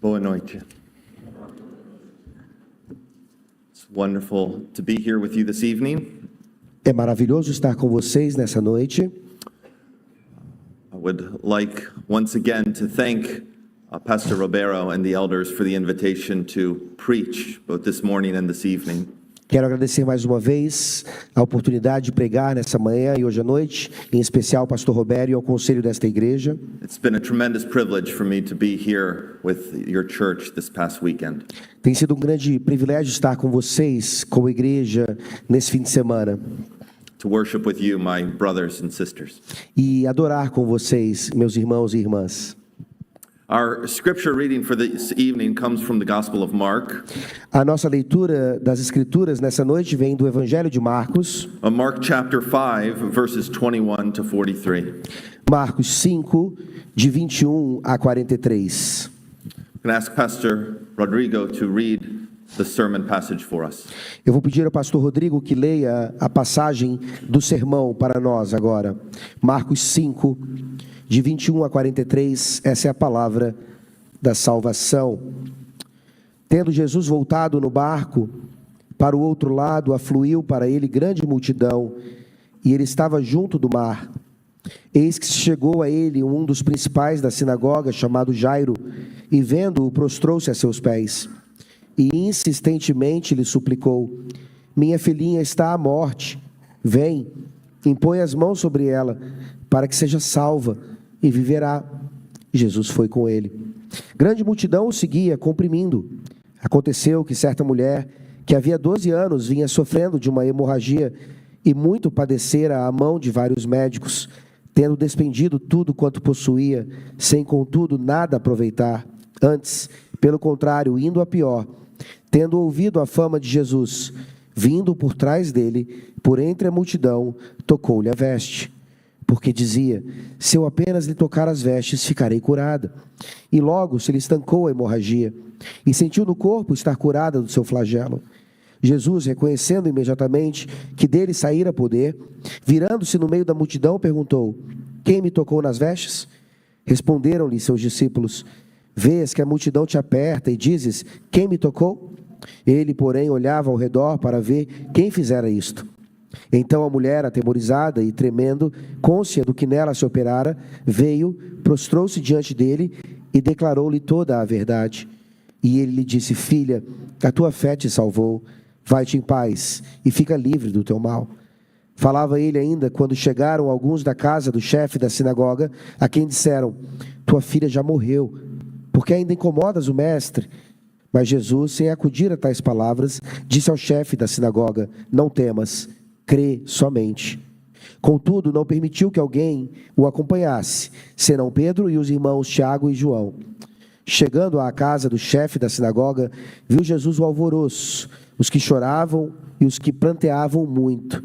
Boa noite. It's wonderful to be here with you this evening. É maravilhoso estar com vocês nessa noite. I would like once again to thank Pastor Ribeiro and the elders for the invitation to preach both this morning and this evening. Quero agradecer mais uma vez a oportunidade de pregar nessa manhã e hoje à noite, em especial ao pastor Roberto e ao conselho desta igreja. It's been a tremendous privilege for me to be here with your church this past weekend. Tem sido um grande privilégio estar com vocês, como igreja, nesse fim de semana. To worship with you, my brothers and sisters. E adorar com vocês, meus irmãos e irmãs. Our scripture reading for this evening comes from the Gospel of Mark. A nossa leitura das Escrituras nessa noite vem do Evangelho de Marcos. Mark chapter 5, verses 21 to 43. Marcos 5, de 21 a 43. I'm going to ask Pastor Rodrigo to read the sermon passage for us. Eu vou pedir ao pastor Rodrigo que leia a passagem do sermão para nós agora. Marcos 5, de 21 a 43, essa é a palavra da salvação. Tendo Jesus voltado no barco para o outro lado, afluiu para ele grande multidão, e ele estava junto do mar. Eis que chegou a ele um dos principais da sinagoga, chamado Jairo, e vendo-o, prostrou-se a seus pés, e insistentemente lhe suplicou: minha filhinha está à morte, vem, impõe as mãos sobre ela, para que seja salva, e viverá. Jesus foi com ele. Grande multidão o seguia, comprimindo. Aconteceu que certa mulher, que havia 12 anos, vinha sofrendo de uma hemorragia, e muito padecera à mão de vários médicos, tendo despendido tudo quanto possuía, sem contudo nada aproveitar. Antes, pelo contrário, indo a pior, tendo ouvido a fama de Jesus, vindo por trás dele, por entre a multidão, tocou-lhe a veste. Porque dizia: se eu apenas lhe tocar as vestes, ficarei curada. E logo se lhe estancou a hemorragia, e sentiu no corpo estar curada do seu flagelo. Jesus, reconhecendo imediatamente que dele saíra poder, virando-se no meio da multidão, perguntou: quem me tocou nas vestes? Responderam-lhe seus discípulos: vês que a multidão te aperta e dizes: quem me tocou? Ele, porém, olhava ao redor para ver quem fizera isto. Então a mulher, atemorizada e tremendo, cônscia do que nela se operara, veio, prostrou-se diante dele e declarou-lhe toda a verdade. E ele lhe disse: filha, a tua fé te salvou, vai-te em paz e fica livre do teu mal. Falava ele ainda quando chegaram alguns da casa do chefe da sinagoga, a quem disseram: tua filha já morreu, porque ainda incomodas o mestre? Mas Jesus, sem acudir a tais palavras, disse ao chefe da sinagoga: não temas, crê somente. Contudo, não permitiu que alguém o acompanhasse, senão Pedro e os irmãos Tiago e João. Chegando à casa do chefe da sinagoga, viu Jesus o alvoroço, os que choravam e os que pranteavam muito.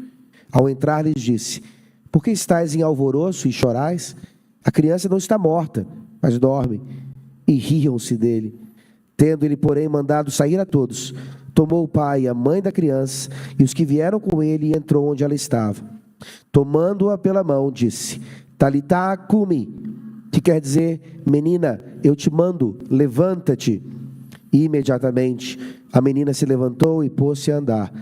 Ao entrar, lhes disse: por que estáis em alvoroço e chorais? A criança não está morta, mas dorme. E riam-se dele. Tendo ele, porém, mandado sair a todos, tomou o pai e a mãe da criança e os que vieram com ele, e entrou onde ela estava. Tomando-a pela mão, disse: Talitá cumi, que quer dizer: menina, eu te mando, levanta-te. E imediatamente a menina se levantou e pôs-se a andar,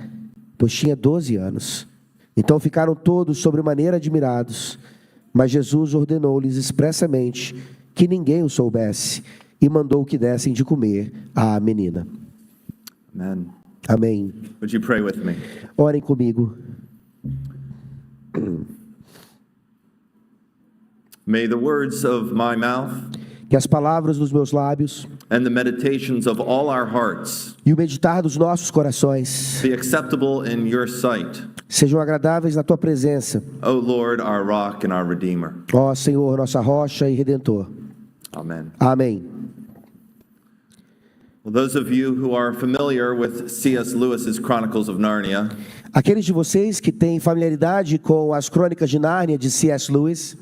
pois tinha 12 anos. Então ficaram todos sobremaneira admirados. Mas Jesus ordenou-lhes expressamente que ninguém o soubesse, e mandou que dessem de comer à menina. Amen. Amém. Would you pray with me? Orem comigo. May the words of my mouth Que as palavras dos meus lábios and the meditations of all our hearts e o meditar dos nossos corações be acceptable in your sight, sejam agradáveis na tua presença, O Lord, our rock and our redeemer. ó Senhor, nossa rocha e redentor. Amen. Amém. Well, those of you who are familiar with C.S. Lewis's Chronicles of Narnia Aqueles de vocês que têm familiaridade com as Crônicas de Nárnia de C.S. Lewis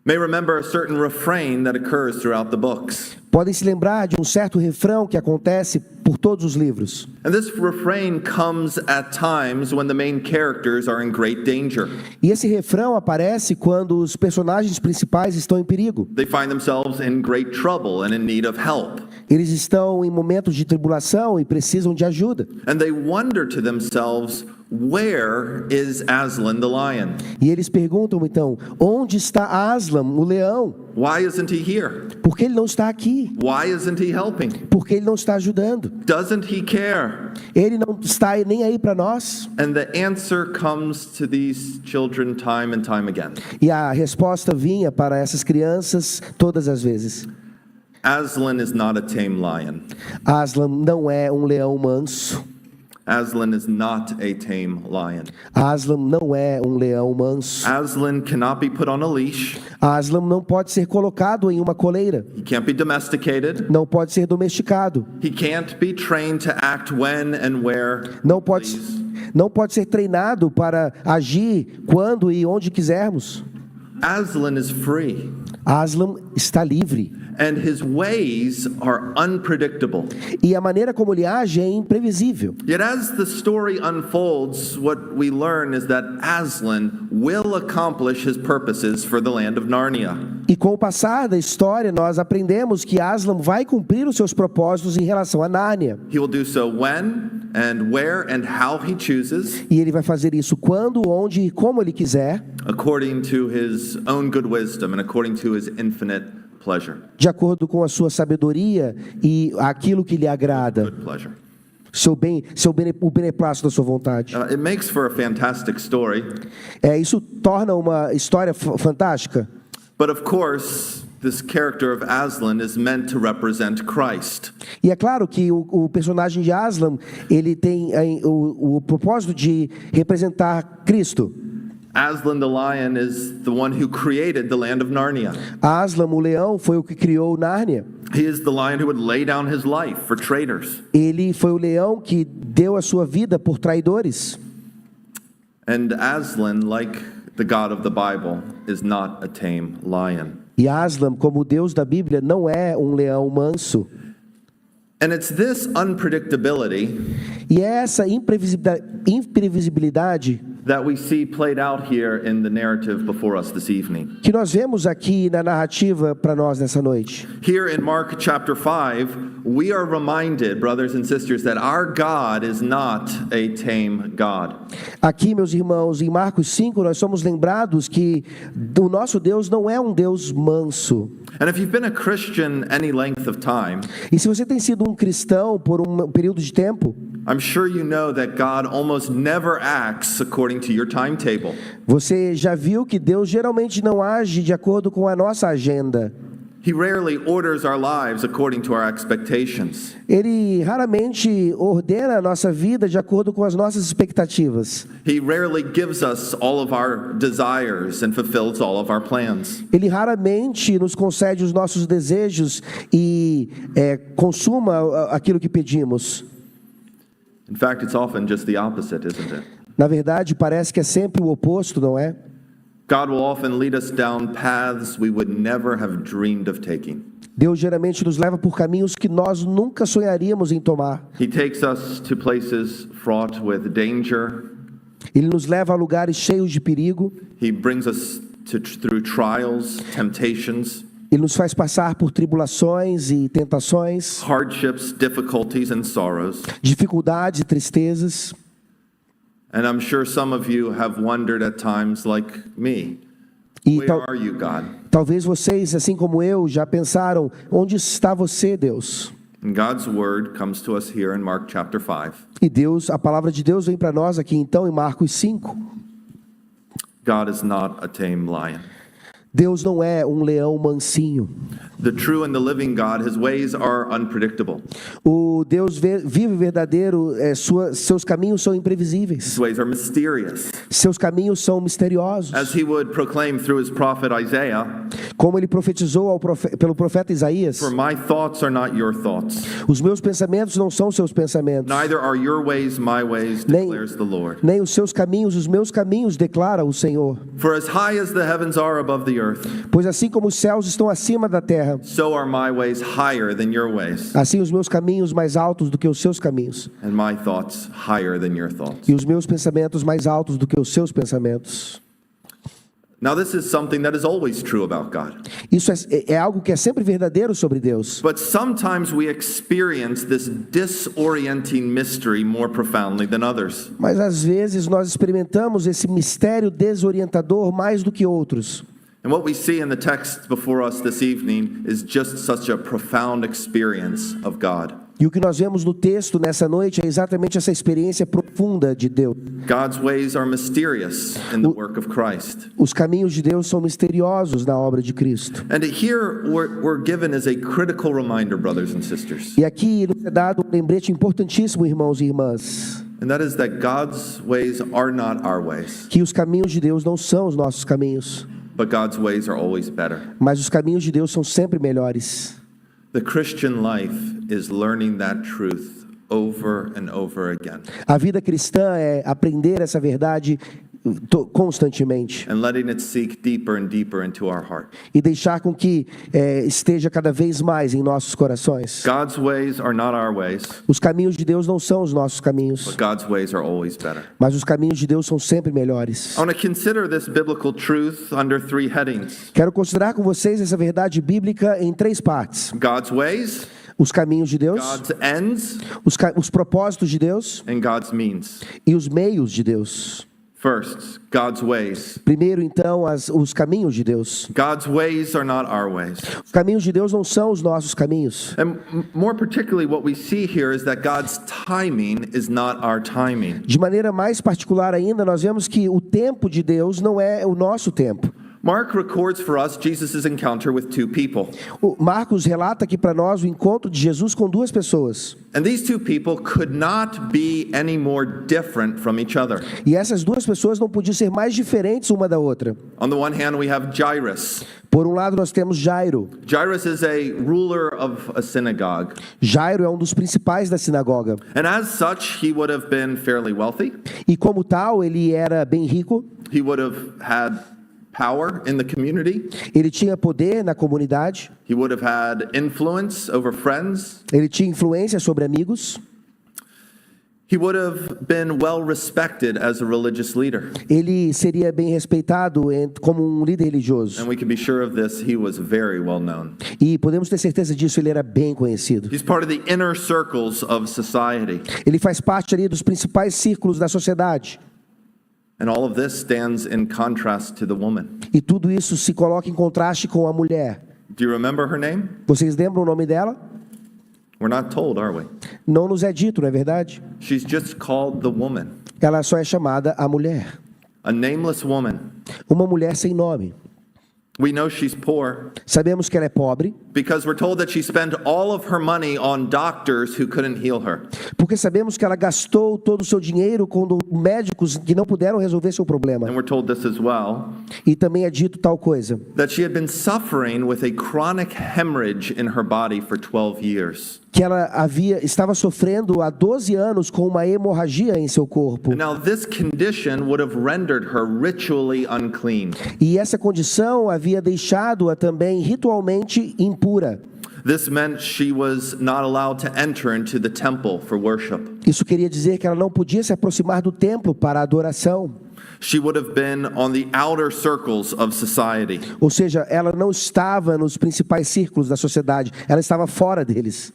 may remember a certain refrain that occurs throughout the books. podem se lembrar de um certo refrão que acontece por todos os livros. And this refrain comes at times when the main characters are in great danger. E esse refrão aparece quando os personagens principais estão em perigo. They find themselves in great trouble and in need of help. Eles estão em momentos de tribulação e precisam de ajuda. And they wonder to themselves, where is Aslan the lion? E eles perguntam então, onde está Aslan, o leão? Why isn't he here? Por que ele não está aqui? Why isn't he helping? Por que ele não está ajudando? Doesn't he care? Ele não está nem aí para nós. And the answer comes to these children time and time again. E a resposta vinha para essas crianças todas as vezes. Aslan is not a tame lion. Aslan não é um leão manso. Aslan is not a tame lion. Aslan não é um leão manso. Aslan cannot be put on a leash. Aslan não pode ser colocado em uma coleira. He can't be domesticated. Não pode ser domesticado. He can't be trained to act when and where. Não pode ser treinado para agir quando e onde quisermos. Aslan is free. Aslan está livre. And his ways are unpredictable. E a maneira como ele age é imprevisível. Yet as the story unfolds, what we learn is that Aslan will accomplish his purposes for the land of Narnia. E com o passar da história, nós aprendemos que Aslan vai cumprir os seus propósitos em relação a Nárnia. He will do so when and where and how he chooses, E ele vai fazer isso quando, onde e como ele quiser, according to his own good wisdom and according to his infinite pleasure. de acordo com a sua sabedoria e aquilo que lhe agrada, Good pleasure. o beneplácito da sua vontade. It makes for a fantastic story, Isso torna uma história fantástica. but of course, this character of Aslan is meant to represent Christ. E é claro que o personagem de Aslan, ele tem o propósito de representar Cristo. Aslan the lion is the one who created the land of Narnia. Aslan, o leão, foi o que criou Nárnia. He is the lion who would lay down his life for traitors. Ele foi o leão que deu a sua vida por traidores. And Aslan, like the God of the Bible, is not a tame lion. E Aslan, como o Deus da Bíblia, não é um leão manso. And it's this unpredictability E é essa imprevisibilidade that we see played out here in the narrative before us this evening. que nós vemos aqui na narrativa para nós nessa noite. Here in Mark chapter 5, we are reminded, brothers and sisters, that our God is not a tame God. Aqui, meus irmãos, em Marcos 5, nós somos lembrados que o nosso Deus não é um Deus manso. And if you've been a Christian any length of time, E se você tem sido um cristão por um período de tempo, I'm sure you know that God almost never acts according to your timetable. você já viu que Deus geralmente não age de acordo com a nossa agenda. He rarely orders our lives according to our expectations. Ele raramente ordena a nossa vida de acordo com as nossas expectativas. He rarely gives us all of our desires and fulfills all of our plans. Ele raramente nos concede os nossos desejos e consuma aquilo que pedimos. In fact, it's often just the opposite, isn't it? Na verdade, parece que é sempre o oposto, não é? God will often lead us down paths we would never have dreamed of taking. Deus geralmente nos leva por caminhos que nós nunca sonharíamos em tomar. He takes us to places fraught with danger. Ele nos leva a lugares cheios de perigo. He brings us through trials, temptations, Ele nos faz passar por tribulações e tentações, hardships, difficulties, and sorrows. dificuldades e tristezas. And I'm sure some of you have wondered at times, like me, E where are you, God? talvez vocês, assim como eu, já pensaram, onde está você, Deus? And God's word comes to us here in Mark chapter 5. E a palavra de Deus vem para nós aqui então em Marcos 5. God is not a tame lion. Deus não é um leão mansinho. The true and the living God, his ways are unpredictable. O Deus vivo e verdadeiro, seus caminhos são imprevisíveis. His ways are mysterious. Seus caminhos são misteriosos. As he would proclaim through his prophet Isaiah, Como ele profetizou pelo profeta Isaías, for my thoughts are not your thoughts, os meus pensamentos não são seus pensamentos, neither are your ways my ways, declares the Lord. nem os seus caminhos os meus caminhos, declara o Senhor. For as high as the heavens are above the earth, Pois assim como os céus estão acima da terra, so are my ways higher than your ways, assim os meus caminhos mais altos do que os seus caminhos, and my thoughts higher than your thoughts. e os meus pensamentos mais altos do que os seus pensamentos. Now, this is something that is always true about God. Isso é algo que é sempre verdadeiro sobre Deus. But sometimes we experience this disorienting mystery more profoundly than others. Mas às vezes nós experimentamos esse mistério desorientador mais do que outros. And what we see in the text before us this evening is just such a profound experience of God. E o que nós vemos no texto nessa noite é exatamente essa experiência profunda de Deus. God's ways are mysterious in the work of Christ. Os caminhos de Deus são misteriosos na obra de Cristo. And here we're given as a critical reminder, brothers and sisters. E aqui nos é dado um lembrete importantíssimo, irmãos e irmãs, And that is that God's ways are not our ways, que os caminhos de Deus não são os nossos caminhos, but God's ways are always better. mas os caminhos de Deus são sempre melhores. The Christian life is learning that truth over and over again A vida cristã é aprender essa verdade constantemente and letting it seek deeper and deeper into our heart. e deixar com que esteja cada vez mais em nossos corações. God's ways are not our ways, Os caminhos de Deus não são os nossos caminhos, but God's ways are always better. mas os caminhos de Deus são sempre melhores. I want to consider this biblical truth under three headings: Quero considerar com vocês essa verdade bíblica em 3 partes: God's ways, os caminhos de Deus, God's ends, os propósitos de Deus and God's means. e os meios de Deus. First, God's ways. Primeiro, então, os caminhos de Deus. God's ways are not our ways. Os caminhos de Deus não são os nossos caminhos. And more particularly, what we see here is that God's timing is not our timing. De maneira mais particular ainda, nós vemos que o tempo de Deus não é o nosso tempo. Mark records for us Jesus' encounter with two people. O Marcos relata aqui para nós o encontro de Jesus com 2 pessoas. And these two people could not be any more different from each other. E essas 2 pessoas não podiam ser mais diferentes uma da outra. On the one hand, we have Jairus. Por um lado, nós temos Jairo. Jairus is a ruler of a synagogue. Jairo é um dos principais da sinagoga. And as such, he would have been fairly wealthy. E como tal, ele era bem rico. He would have had power in the community. Ele tinha poder na comunidade. He would have had influence over friends. Ele tinha influência sobre amigos. He would have been well respected as a religious leader. Ele seria bem respeitado como um líder religioso. And we can be sure of this, he was very well known. E podemos ter certeza disso, ele era bem conhecido. He's part of the inner circles of society. Ele faz parte ali dos principais círculos da sociedade. And all of this stands in contrast to the woman. E tudo isso se coloca em contraste com a mulher. Do you remember her name? Vocês lembram o nome dela? We're not told, are we? Não nos é dito, não é verdade? She's just called the woman, Ela só é chamada a mulher. a nameless woman. Uma mulher sem nome. We know she's poor Sabemos que ela é pobre, because we're told that she spent all of her money on doctors who couldn't heal her. porque sabemos que ela gastou todo o seu dinheiro com médicos que não puderam resolver seu problema. And we're told this as well, E também é dito tal coisa, that she had been suffering with a chronic hemorrhage in her body for 12 years. que ela estava sofrendo há 12 anos com uma hemorragia em seu corpo. And now this condition would have rendered her ritually unclean. E essa condição havia deixado-a também ritualmente impura. This meant she was not allowed to enter into the temple for worship. Isso queria dizer que ela não podia se aproximar do templo para a adoração. She would have been on the outer circles of society. Ou seja, ela não estava nos principais círculos da sociedade, ela estava fora deles.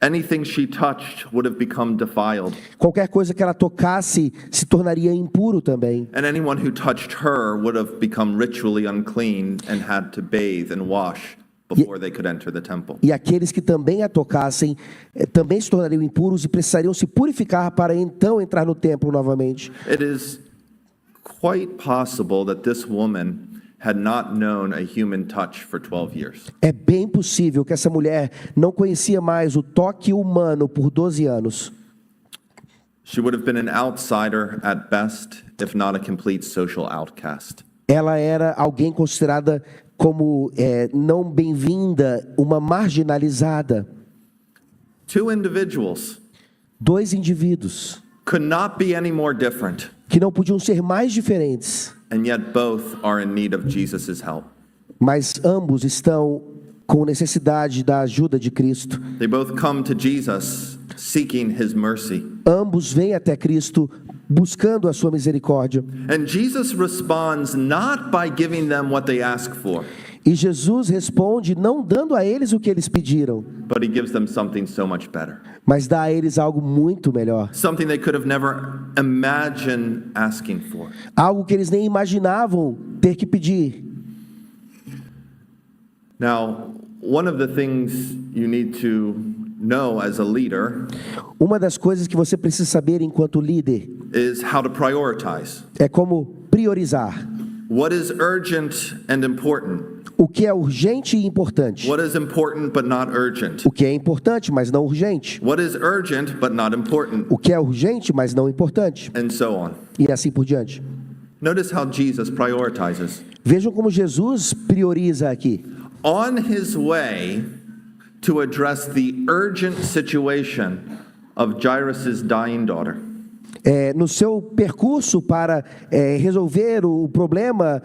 Anything she touched would have become defiled. Qualquer coisa que ela tocasse se tornaria impuro também. And anyone who touched her would have become ritually unclean and had to bathe and wash before they could enter the temple. E aqueles que também a tocassem também se tornariam impuros e precisariam se purificar para então entrar no templo novamente. It is quite possible that this woman had not known a human touch for 12 years. É bem possível que essa mulher não conhecia mais o toque humano por 12 anos. She would have been an outsider at best, if not a complete social outcast. Ela era alguém considerada como não bem-vinda, uma marginalizada. 2 individuals 2 indivíduos could not be any more different, que não podiam ser mais diferentes, and yet both are in need of Jesus' help. mas ambos estão com necessidade da ajuda de Cristo. They both come to Jesus seeking his mercy. Ambos vêm até Cristo buscando a sua misericórdia. And Jesus responds not by giving them what they ask for, E Jesus responde não dando a eles o que eles pediram, but he gives them something so much better. mas dá a eles algo muito melhor. Something they could have never imagined asking for. Algo que eles nem imaginavam ter que pedir. Now, one of the things you need to know as a leader Uma das coisas que você precisa saber enquanto líder is how to prioritize. é como priorizar. What is urgent and important? O que é urgente e importante. What is important but not urgent? O que é importante, mas não urgente. What is urgent but not important? O que é urgente, mas não importante. And so on. E assim por diante. Notice how Jesus prioritizes. Vejam como Jesus prioriza aqui. On his way to address the urgent situation of Jairus' dying daughter, No seu percurso para resolver o problema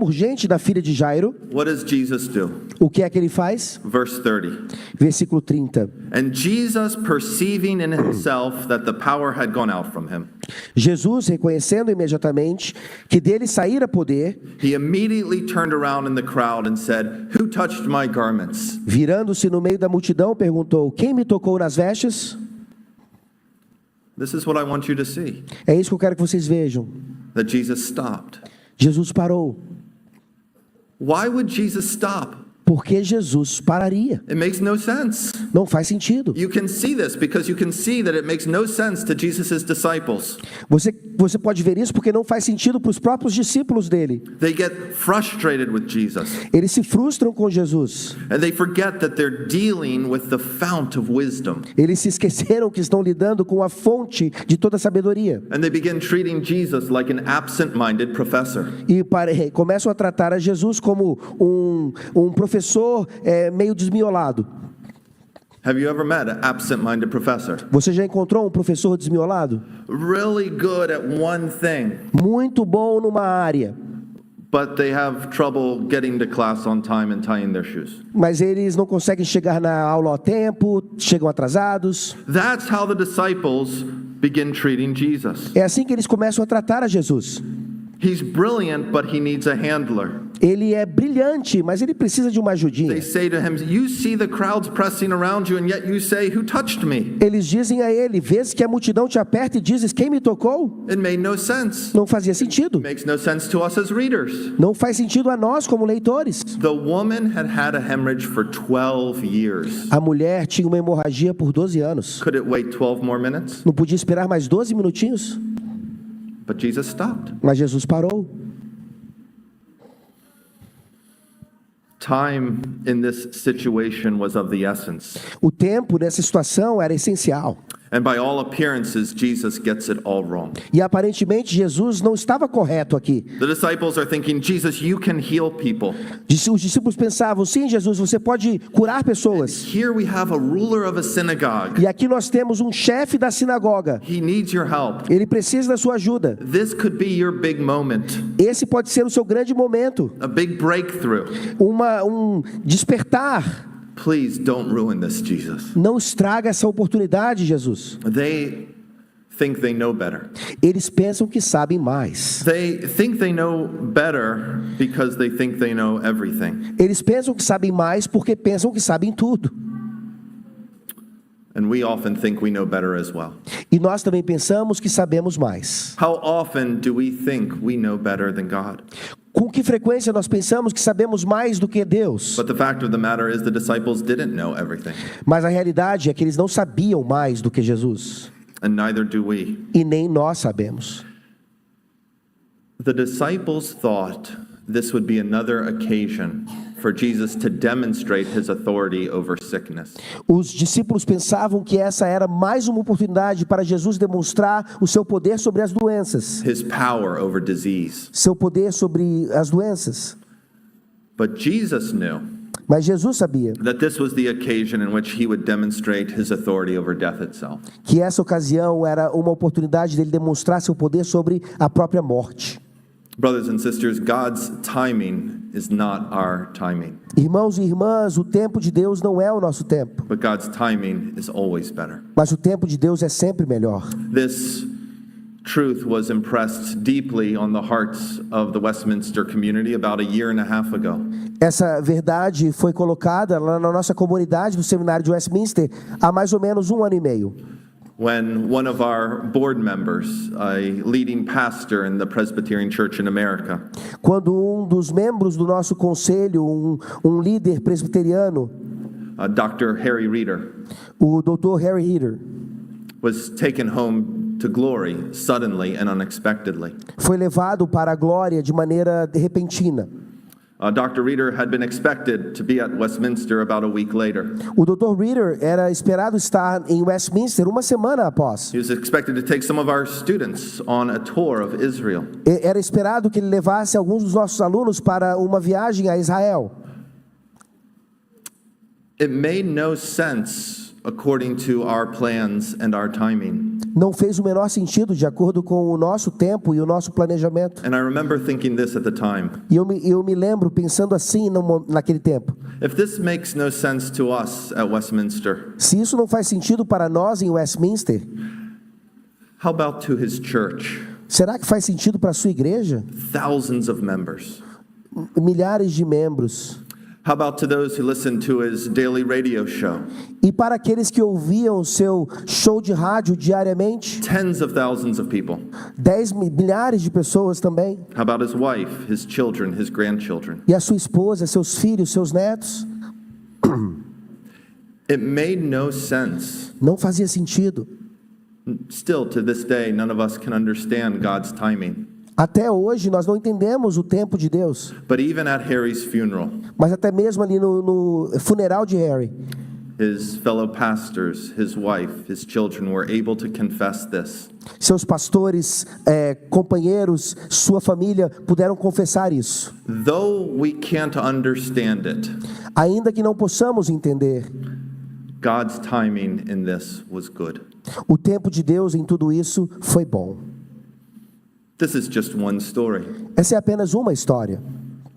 urgente da filha de Jairo, what does Jesus do? o que é que ele faz? Verse 30. Versículo 30. And Jesus, perceiving in himself that the power had gone out from him, Jesus, reconhecendo imediatamente que dele saíra poder, he immediately turned around in the crowd and said, "Who touched my garments?" virando-se no meio da multidão, perguntou: quem me tocou nas vestes? This is what I want you to see. É isso que eu quero que vocês vejam. That Jesus stopped. Jesus parou. Why would Jesus stop? Porque Jesus pararia. It makes no sense. Não faz sentido. You can see this because you can see that it makes no sense to Jesus' disciples. Você pode ver isso porque não faz sentido para os próprios discípulos dele. They get frustrated with Jesus. Eles se frustram com Jesus. And they forget that they're dealing with the fount of wisdom. Eles se esqueceram que estão lidando com a fonte de toda a sabedoria. And they begin treating Jesus like an absent-minded professor. E começam a tratar a Jesus como um professor meio desmiolado. Have you ever met an absent-minded professor? Você já encontrou um professor desmiolado? Really good at one thing, Muito bom numa área, but they have trouble getting to class on time and tying their shoes. mas eles não conseguem chegar na aula a tempo, chegam atrasados. That's how the disciples begin treating Jesus. É assim que eles começam a tratar a Jesus. He's brilliant, but he needs a handler. Ele é brilhante, mas ele precisa de uma ajudinha. They say to him, "You see the crowds pressing around you, and yet you say, 'Who touched me?'" Eles dizem a ele: vês que a multidão te aperta e dizes: quem me tocou? It made no sense. Não fazia sentido. Makes no sense to us as readers. Não faz sentido a nós como leitores. The woman had a hemorrhage for 12 years. A mulher tinha uma hemorragia por 12 anos. Could it wait 12 more minutes? Não podia esperar mais 12 minutinhos? But Jesus stopped. Mas Jesus parou. Time in this situation was of the essence. O tempo nessa situação era essencial. And by all appearances, Jesus gets it all wrong. E aparentemente Jesus não estava correto aqui. The disciples are thinking, "Jesus, you can heal people." Os discípulos pensavam: sim, Jesus, você pode curar pessoas. Here we have a ruler of a synagogue. E aqui nós temos um chefe da sinagoga. He needs your help. Ele precisa da sua ajuda. This could be your big moment, Esse pode ser o seu grande momento. a big breakthrough. Um despertar. Please don't ruin this, Jesus. Não estraga essa oportunidade, Jesus. They think they know better. Eles pensam que sabem mais. They think they know better because they think they know everything. Eles pensam que sabem mais porque pensam que sabem tudo. And we often think we know better as well. E nós também pensamos que sabemos mais. How often do we think we know better than God? Com que frequência nós pensamos que sabemos mais do que Deus? But the fact of the matter is the disciples didn't know everything, Mas a realidade é que eles não sabiam mais do que Jesus. and neither do we. E nem nós sabemos. The disciples thought this would be another occasion for Jesus to demonstrate his authority over sickness. Os discípulos pensavam que essa era mais uma oportunidade para Jesus demonstrar o seu poder sobre as doenças. His power over disease. Seu poder sobre as doenças. But Jesus knew Mas Jesus sabia that this was the occasion in which he would demonstrate his authority over death itself. que essa ocasião era uma oportunidade dele demonstrar seu poder sobre a própria morte. Brothers and sisters, God's timing is not our timing, Irmãos e irmãs, o tempo de Deus não é o nosso tempo, but God's timing is always better. mas o tempo de Deus é sempre melhor. This truth was impressed deeply on the hearts of the Westminster community about a year and a half ago. Essa verdade foi colocada lá na nossa comunidade do seminário de Westminster há mais ou menos 1 ano e meio. When one of our board members, a leading pastor in the Presbyterian Church in America, Quando dos membros do nosso conselho, um líder presbiteriano, Dr. Harry Reeder, o Dr. Harry Reeder, was taken home to glory suddenly and unexpectedly. foi levado para a glória de maneira repentina. Dr. Reeder had been expected to be at Westminster about a week later. O Dr. Reeder era esperado estar em Westminster uma semana após. He was expected to take some of our students on a tour of Israel. Era esperado que ele levasse alguns dos nossos alunos para uma viagem a Israel. It made no sense according to our plans and our timing. Não fez o menor sentido de acordo com o nosso tempo e o nosso planejamento. And I remember thinking this at the time. E eu me lembro pensando assim naquele tempo. If this makes no sense to us at Westminster, Se isso não faz sentido para nós em Westminster, how about to his church? será que faz sentido para a sua igreja? Thousands of members. Milhares de membros. How about to those who listen to his daily radio show? E para aqueles que ouviam o seu show de rádio diariamente, Tens of thousands of people. milhares de pessoas também. How about his wife, his children, his grandchildren? E a sua esposa, seus filhos, seus netos. It made no sense. Não fazia sentido. Still, to this day, none of us can understand God's timing. Até hoje nós não entendemos o tempo de Deus. But even at Harry's funeral, Mas até mesmo ali no funeral de Harry, his fellow pastors, his wife, his children were able to confess this. seus pastores, companheiros, sua família puderam confessar isso. Though we can't understand it, Ainda que não possamos entender, God's timing in this was good. o tempo de Deus em tudo isso foi bom. This is just one story. Essa é apenas uma história.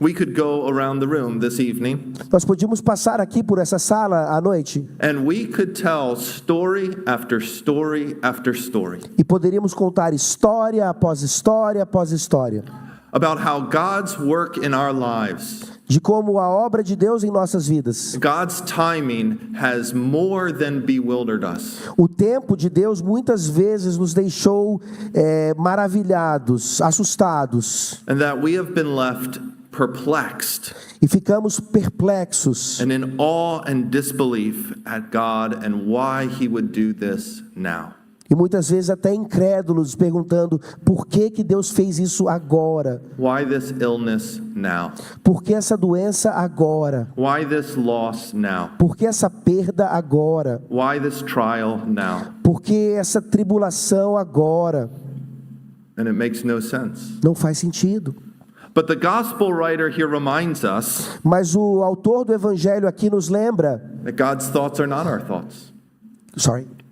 We could go around the room this evening Nós podíamos passar aqui por essa sala à noite and we could tell story after story after story e poderíamos contar história após história após história about how God's work in our lives, de como a obra de Deus em nossas vidas, God's timing has more than bewildered us. o tempo de Deus muitas vezes nos deixou maravilhados, assustados, And that we have been left perplexed e ficamos perplexos and in awe and disbelief at God and why he would do this now. e muitas vezes até incrédulos, perguntando por que Deus fez isso agora? Why this illness now? Por que essa doença agora? Why this loss now? Por que essa perda agora? Why this trial now? Por que essa tribulação agora? And it makes no sense. Não faz sentido. But the gospel writer here reminds us Mas o autor do evangelho aqui nos lembra, that God's thoughts are not our thoughts.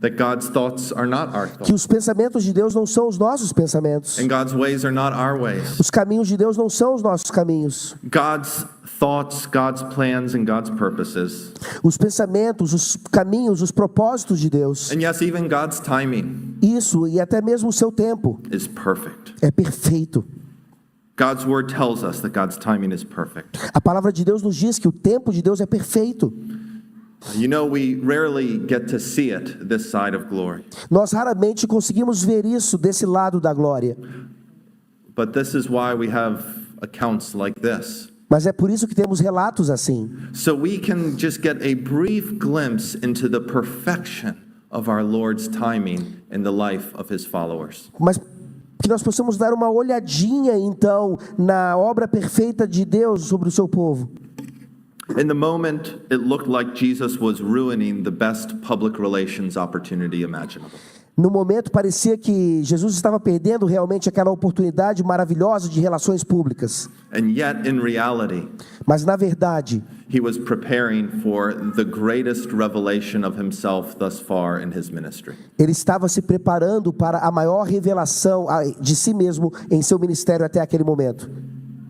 That God's thoughts are not our que thoughts. os pensamentos de Deus não são os nossos pensamentos. And God's ways are not our ways. Os caminhos de Deus não são os nossos caminhos. God's thoughts, God's plans, and God's purposes. Os pensamentos, os caminhos, os propósitos de Deus. And yes, even God's timing Isso, e até mesmo o seu tempo, is perfect. é perfeito. God's word tells us that God's timing is perfect. A palavra de Deus nos diz que o tempo de Deus é perfeito. You know, we rarely get to see it this side of glory. Nós raramente conseguimos ver isso desse lado da glória. But this is why we have accounts like this. Mas é por isso que temos relatos assim. So we can just get a brief glimpse into the perfection of our Lord's timing in the life of his followers. Mas que nós possamos dar uma olhadinha então na obra perfeita de Deus sobre o seu povo. In the moment, it looked like Jesus was ruining the best public relations opportunity imaginable. No momento parecia que Jesus estava perdendo realmente aquela oportunidade maravilhosa de relações públicas. And yet, in reality, Mas na verdade, he was preparing for the greatest revelation of himself thus far in his ministry. ele estava se preparando para a maior revelação de si mesmo em seu ministério até aquele momento.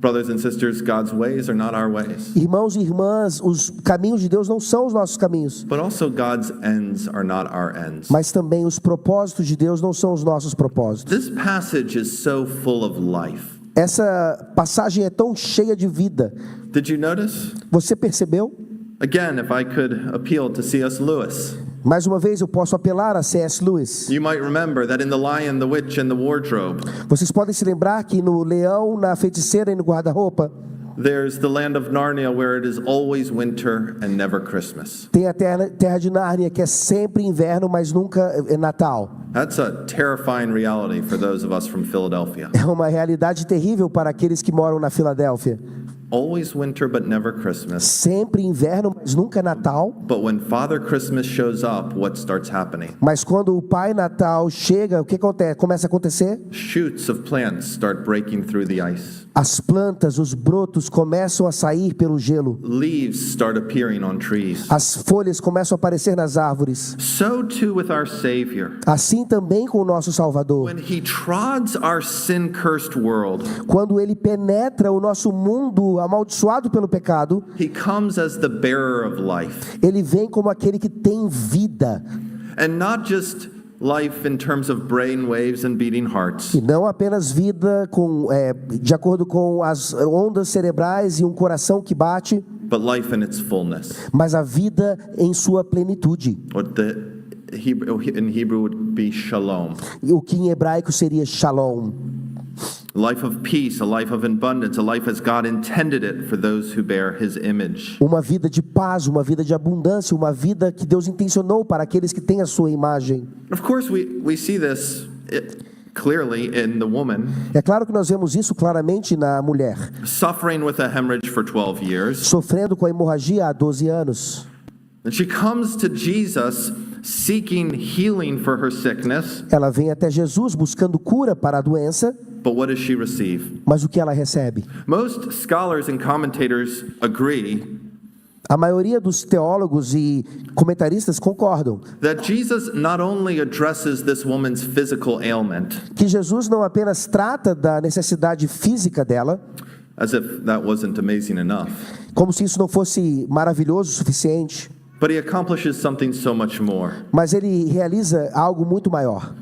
Brothers and sisters, God's ways are not our ways. Irmãos e irmãs, os caminhos de Deus não são os nossos caminhos, But also God's ends are not our ends. mas também os propósitos de Deus não são os nossos propósitos. This passage is so full of life. Essa passagem é tão cheia de vida. Did you notice? Você percebeu? Again, if I could appeal to C.S. Lewis, Mais uma vez eu posso apelar a C.S. Lewis. you might remember that in The Lion, the Witch, and the Wardrobe, Vocês podem se lembrar que no Leão, na Feiticeira e no Guarda-Roupa, there's the land of Narnia where it is always winter and never Christmas. tem a terra de Nárnia, que é sempre inverno, mas nunca é Natal. That's a terrifying reality for those of us from Philadelphia. É uma realidade terrível para aqueles que moram na Filadélfia. Always winter but never Christmas. Sempre inverno, mas nunca Natal. But when Father Christmas shows up, what starts happening? Mas quando o Pai Natal chega, o que acontece? Começa a acontecer? Shoots of plants start breaking through the ice. As plantas, os brotos começam a sair pelo gelo. Leaves start appearing on trees. As folhas começam a aparecer nas árvores. So too with our Savior. Assim também com o nosso Salvador. When he trods our sin-cursed world, Quando ele penetra o nosso mundo amaldiçoado pelo pecado, he comes as the bearer of life. ele vem como aquele que tem vida. And not just life in terms of brain waves and beating hearts, E não apenas vida de acordo com as ondas cerebrais e um coração que bate, but life in its fullness. mas a vida em sua plenitude. What in Hebrew would be shalom. O que em hebraico seria shalom. Life of peace, a life of abundance, a life as God intended it for those who bear his image. Uma vida de paz, uma vida de abundância, uma vida que Deus intencionou para aqueles que têm a sua imagem. Of course, we see this clearly in the woman É claro que nós vemos isso claramente na mulher, suffering with a hemorrhage for 12 years. sofrendo com a hemorragia há 12 anos. And she comes to Jesus seeking healing for her sickness, Ela vem até Jesus buscando cura para a doença, but what does she receive? mas o que ela recebe? Most scholars and commentators agree A maioria dos teólogos e comentaristas concordam that Jesus not only addresses this woman's physical ailment, que Jesus não apenas trata da necessidade física dela, as if that wasn't amazing enough, como se isso não fosse maravilhoso o suficiente, but he accomplishes something so much more. mas ele realiza algo muito maior.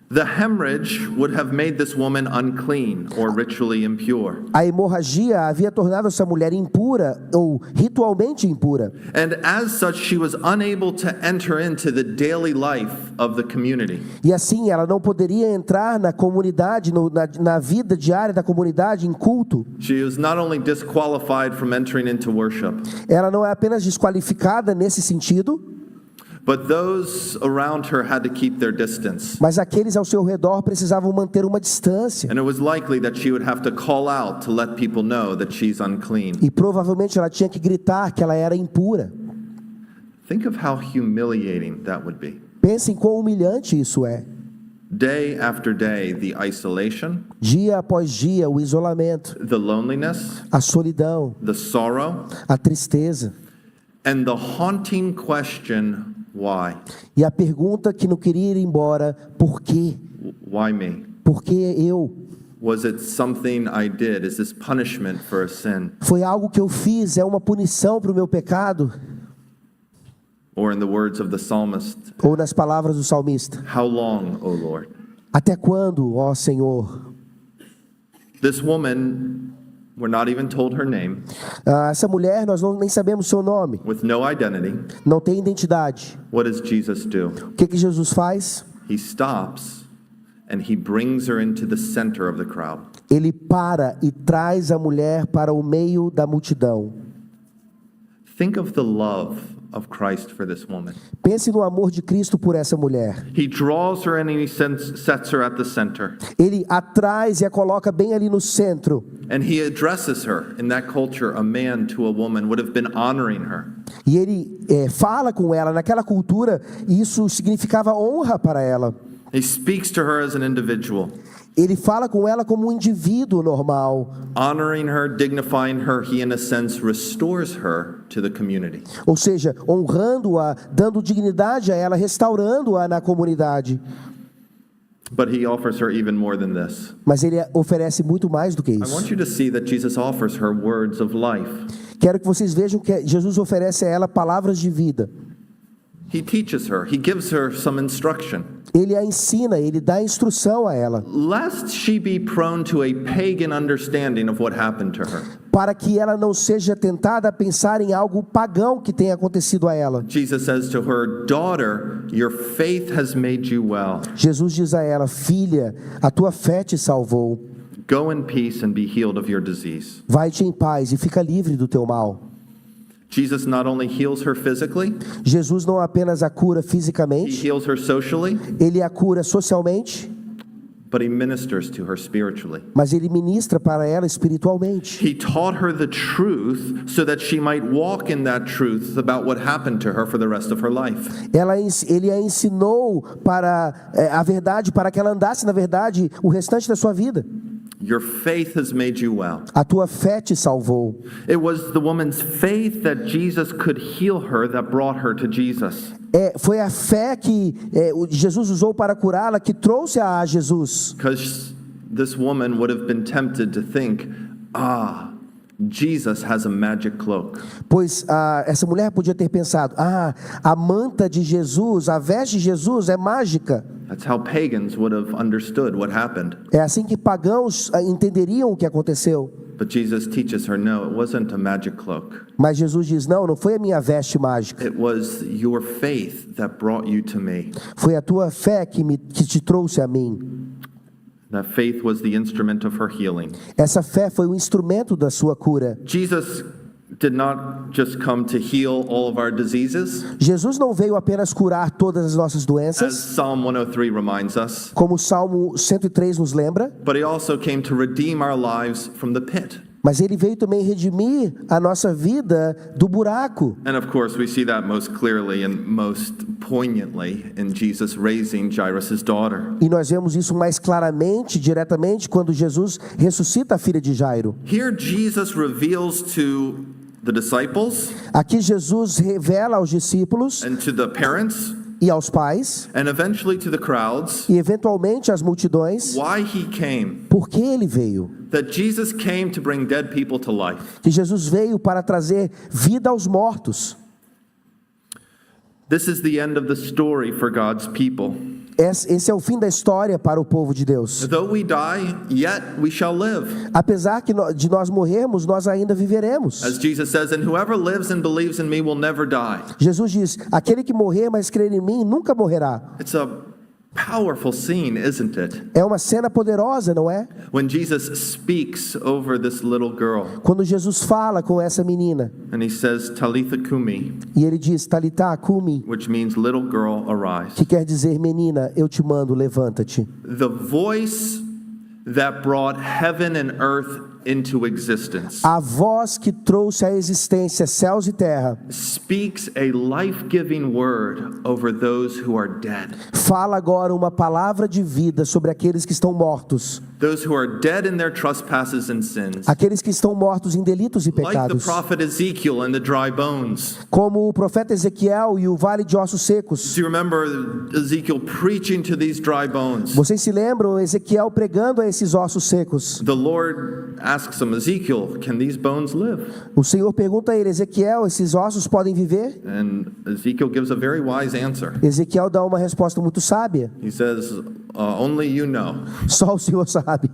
The hemorrhage would have made this woman unclean or ritually impure. A hemorragia havia tornado essa mulher impura ou ritualmente impura. And as such, she was unable to enter into the daily life of the community. E assim ela não poderia entrar na comunidade, na vida diária da comunidade, em culto. She was not only disqualified from entering into worship, Ela não é apenas desqualificada nesse sentido, but those around her had to keep their distance. mas aqueles ao seu redor precisavam manter uma distância. And it was likely that she would have to call out to let people know that she's unclean. E provavelmente ela tinha que gritar que ela era impura. Think of how humiliating that would be. Pensem quão humilhante isso é. Day after day, the isolation, Dia após dia, o isolamento, the loneliness, a solidão, the sorrow, a tristeza. and the haunting question, why? E a pergunta que não queria ir embora, por quê? Why me? Por que eu? Was it something I did? Is this punishment for a sin? Foi algo que eu fiz? É uma punição para o meu pecado? Or in the words of the psalmist, Ou nas palavras do salmista, how long, O Lord? até quando, ó Senhor? This woman, we're not even told her name, Essa mulher, nós nem sabemos seu nome, with no identity. não tem identidade. What does Jesus do? O que Jesus faz? He stops and he brings her into the center of the crowd. Ele para e traz a mulher para o meio da multidão. Think of the love of Christ for this woman. Pense no amor de Cristo por essa mulher. He draws her and he sets her at the center. Ele a traz e a coloca bem ali no centro. And he addresses her. In that culture, a man to a woman would have been honoring her. E ele fala com ela. Naquela cultura, isso significava honra para ela. He speaks to her as an individual, Ele fala com ela como um indivíduo normal. honoring her, dignifying her. He, in a sense, restores her to the community. Ou seja, honrando-a, dando dignidade a ela, restaurando-a na comunidade. But he offers her even more than this. Mas ele oferece muito mais do que I isso. want you to see that Jesus offers her words of life. Quero que vocês vejam que Jesus oferece a ela palavras de vida. He teaches her, he gives her some instruction. Ele a ensina, ele dá instrução a ela, Lest she be prone to a pagan understanding of what happened to her. para que ela não seja tentada a pensar em algo pagão que tenha acontecido a ela. Jesus says to her, "Daughter, your faith has made you well. Jesus diz a ela: filha, a tua fé te salvou. Go in peace and be healed of your disease." Vai-te em paz e fica livre do teu mal. Jesus not only heals her physically, Jesus não apenas a cura he fisicamente, heals her socially, ele a cura socialmente, but he ministers to her spiritually. mas ele ministra para ela espiritualmente. He taught her the truth so that she might walk in that truth about what happened to her for the rest of her life. Ele a ensinou para a verdade, para que ela andasse na verdade o restante da sua vida. Your faith has made you well. A tua fé te salvou. It was the woman's faith that Jesus could heal her that brought her to Jesus. Foi a fé que Jesus usou para curá-la que trouxe a Jesus. Because this woman would have been tempted to think, Jesus has a magic cloak. Pois essa mulher podia ter pensado: a manta de Jesus, a veste de Jesus é mágica. That's how pagans would have understood what happened. É assim que pagãos entenderiam o que aconteceu. But Jesus teaches her, no, it wasn't a magic cloak. Mas Jesus diz: não foi a minha veste mágica. It was your faith that brought you to me. Foi a tua fé que te trouxe a mim. That faith was the instrument of her healing. Essa fé foi o instrumento da sua cura. Jesus did not just come to heal all of our diseases, Jesus não veio apenas curar todas as nossas as doenças, Psalm 103 reminds us, como o Salmo 103 nos lembra, but he also came to redeem our lives from the pit. mas ele veio também redimir a nossa vida do buraco. And of course, we see that most clearly and most poignantly in Jesus raising Jairus' daughter. E nós vemos isso mais claramente, diretamente, quando Jesus ressuscita a filha de Jairo. Here, Jesus reveals to the disciples Aqui Jesus revela aos discípulos and to the parents e aos pais, and eventually to the crowds e eventualmente às multidões, why he came. por que ele veio. That Jesus came to bring dead people to life. Que Jesus veio para trazer vida aos mortos. This is the end of the story for God's people. Esse é o fim da história para o povo de Deus. Though we die, yet we shall live. Apesar de nós morrermos, nós ainda viveremos. As Jesus says, and whoever lives and believes in me will never die. Jesus diz: aquele que morrer, mas crer em mim, nunca morrerá. It's a powerful scene, isn't it? É uma cena poderosa, não é? When Jesus speaks over this little girl Quando Jesus fala com essa menina, and he says, Talitha Kumi, e ele diz: Talitá cumi, which means little girl arise. que quer dizer: menina, eu te mando, levanta-te. The voice that brought heaven and earth into existence A voz que trouxe à existência céus e terra speaks a life-giving word over those who are dead. fala agora uma palavra de vida sobre aqueles que estão mortos, Those who are dead in their trespasses and sins. aqueles que estão mortos em delitos e Like the pecados, prophet Ezekiel and the dry bones. como o profeta Ezequiel e o vale de ossos secos. Do you remember Ezekiel preaching to these dry bones? Vocês se lembram Ezequiel pregando a esses ossos secos? The Lord asks him, Ezekiel, can these bones live? O Senhor pergunta a ele: Ezequiel, esses ossos podem viver? And Ezekiel gives a very wise answer. Ezequiel dá uma resposta muito sábia: He says, only you know. só o Senhor sabe.